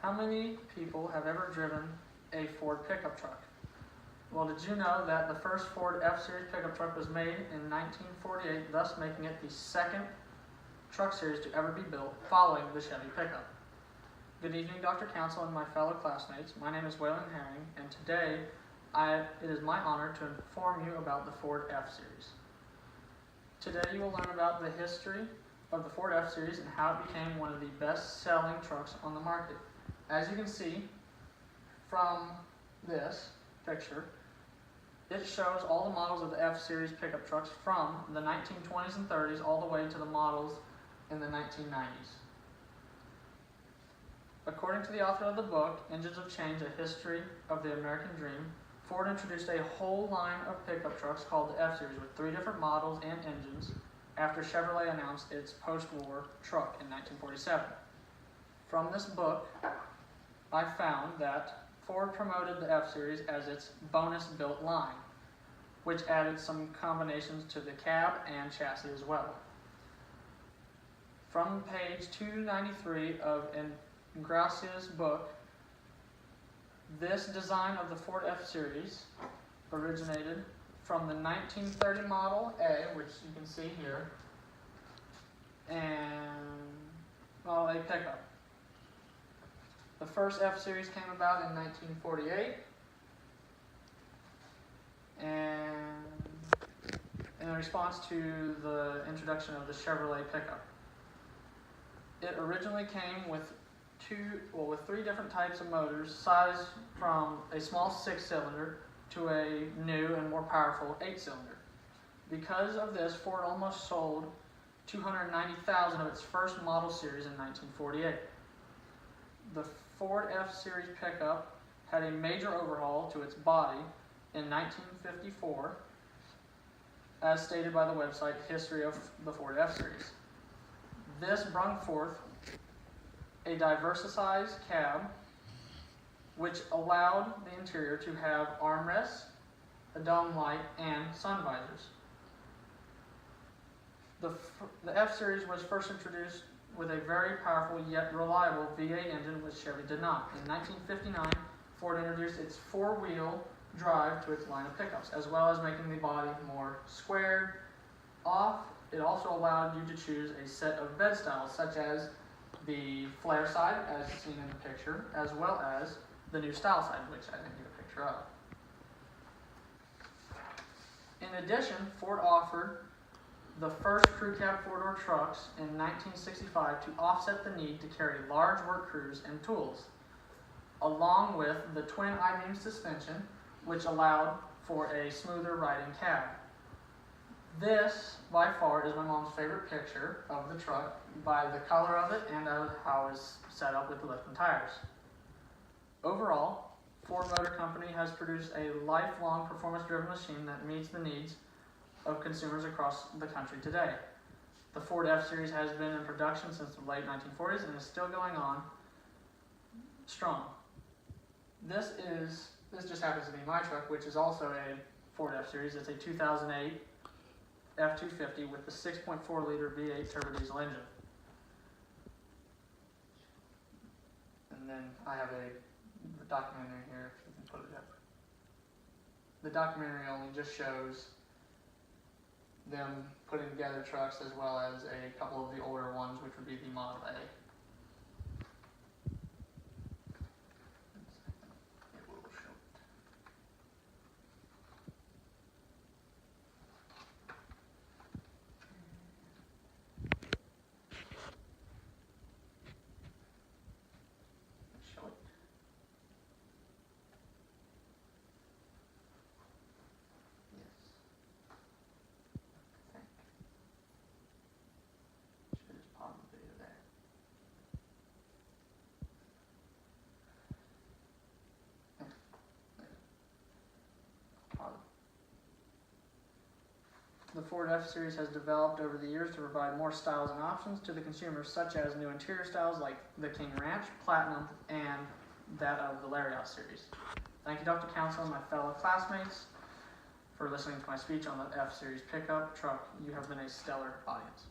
How many people have ever driven a Ford pickup truck? Well, did you know that the first Ford F-Series pickup truck was made in 1948, thus making it the second truck series to ever be built, following the Chevy pickup? Good evening, Dr. Council and my fellow classmates. My name is Waylon Herring, and today it is my honor to inform you about the Ford F-Series. Today you will learn about the history of the Ford F-Series and how it became one of the best-selling trucks on the market. As you can see from this picture, it shows all the models of the F-Series pickup trucks from the 1920s and 30s all the way to the models in the 1990s. According to the author of the book, Engines of Change, A History of the American Dream, Ford introduced a whole line of pickup trucks called the F-Series with 3 different models and engines after Chevrolet announced its post-war truck in 1947. From this book, I found that Ford promoted the F-Series as its bonus-built line, which added some combinations to the cab and chassis as well. From page 293 of Ingrassia's book, this design of the Ford F-Series originated from the 1930 Model A, which you can see here, and Model A pickup. The first F-Series came about in 1948, and in response to the introduction of the Chevrolet pickup. It originally came with 3 different types of motors, sized from a small 6-cylinder to a new and more powerful 8-cylinder. Because of this, Ford almost sold 290,000 of its first model series in 1948. The Ford F-Series pickup had a major overhaul to its body in 1954, as stated by the website History of the Ford F-Series. This brought forth a diversified cab, which allowed the interior to have armrests, a dome light, and sun visors. The F-Series was first introduced with a very powerful yet reliable V8 engine, which Chevy did not. In 1959, Ford introduced its 4-wheel drive to its line of pickups, as well as making the body more squared off. It also allowed you to choose a set of bed styles, such as the flare side, as seen in the picture, as well as the new style side, which I didn't get a picture of. In addition, Ford offered the first crew cab 4-door trucks in 1965 to offset the need to carry large work crews and tools, along with the twin I-beam suspension, which allowed for a smoother riding cab. This, by far, is my mom's favorite picture of the truck by the color of it and of how it's set up with the lift and tires. Overall, Ford Motor Company has produced a lifelong performance-driven machine that meets the needs of consumers across the country today. The Ford F-Series has been in production since the late 1940s and is still going on strong. This just happens to be my truck, which is also a Ford F-Series. It's a 2008 F-250 with the 6.4-liter V8 turbo diesel engine. And then I have a documentary here, if you can put it up. The documentary only just shows them putting together trucks, as well as a couple of the older ones, which would be the Model A. It will show it. Show it. The Ford F-Series has developed over the years to provide more styles and options to the consumers, such as new interior styles like the King Ranch, Platinum, and that of the Lariat series. Thank you, Dr. Council and my fellow classmates, for listening to my speech on the F-Series pickup truck. You have been a stellar audience.